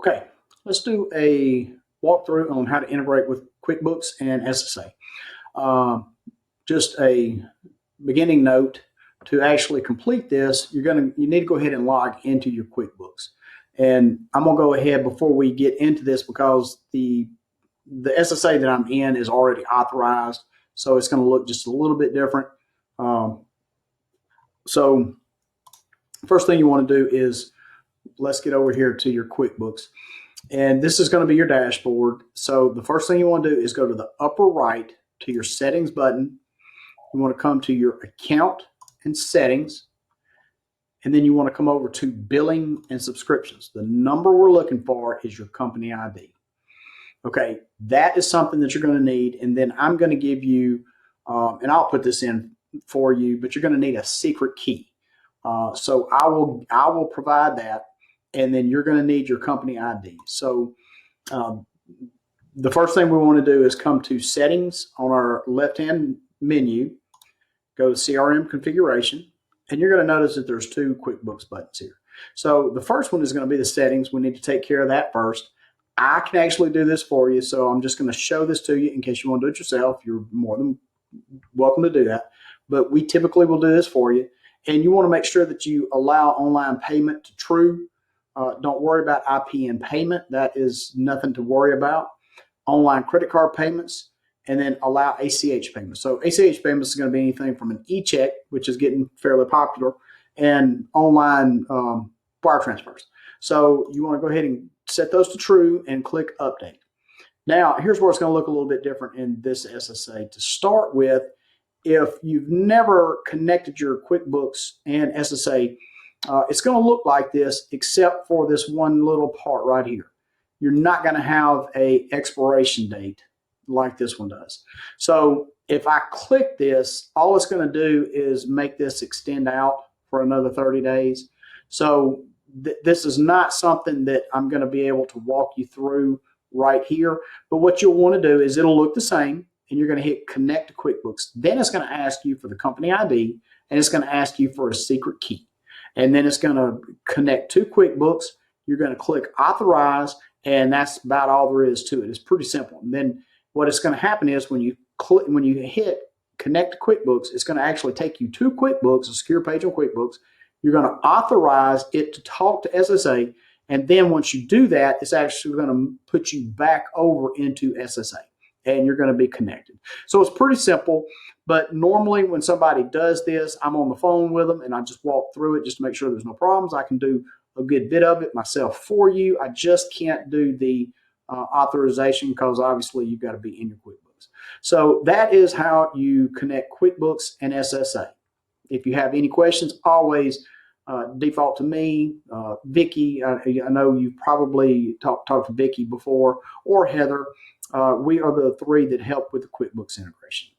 Okay, let's do a walkthrough on how to integrate with QuickBooks and SSA. Just a beginning note, to actually complete this, you need to go ahead and log into your QuickBooks. And I'm gonna go ahead before we get into this because the SSA that I'm in is already authorized, so it's gonna look just a little bit different. So first thing you want to do is let's get over here to your QuickBooks. And this is going to be your dashboard. So the first thing you want to do is go to the upper right to your settings button. You want to come to your account and settings. And then you want to come over to billing and subscriptions. The number we're looking for is your company ID. Okay, that is something that you're going to need. And then I'm going to give you, and I'll put this in for you, but you're going to need a secret key. So I will provide that. And then you're going to need your company ID. So the first thing we want to do is come to settings on our left-hand menu, go to CRM configuration, and you're going to notice that there's two QuickBooks buttons here. So the first one is going to be the settings. We need to take care of that first. I can actually do this for you, so I'm just going to show this to you in case you want to do it yourself. You're more than welcome to do that, but we typically will do this for you. And you want to make sure that you allow online payment to true. Don't worry about IPN payment. That is nothing to worry about. Online credit card payments, and then allow ACH payments. So ACH payments is going to be anything from an e-check, which is getting fairly popular, and online wire transfers. So you want to go ahead and set those to true and click update. Now, here's where it's going to look a little bit different in this SSA. To start with, if you've never connected your QuickBooks and SSA, it's going to look like this, except for this one little part right here. You're not going to have an expiration date like this one does. So if I click this, all it's going to do is make this extend out for another 30 days. So this is not something that I'm going to be able to walk you through right here. But what you'll want to do is it'll look the same, and you're going to hit connect to QuickBooks. Then it's going to ask you for the company ID, and it's going to ask you for a secret key. And then it's going to connect to QuickBooks. You're going to click authorize, and that's about all there is to it. It's pretty simple. And then what is going to happen is when you hit connect to QuickBooks, it's going to actually take you to QuickBooks, a secure page on QuickBooks. You're going to authorize it to talk to SSA, and then once you do that, it's actually going to put you back over into SSA, and you're going to be connected. So it's pretty simple. But normally when somebody does this, I'm on the phone with them and I just walk through it just to make sure there's no problems. I can do a good bit of it myself for you. I just can't do the authorization because obviously you've got to be in your QuickBooks. So that is how you connect QuickBooks and SSA. If you have any questions, always default to me, Vicki. I know you've probably talked to Vicki before, or Heather. We are the three that help with the QuickBooks integration.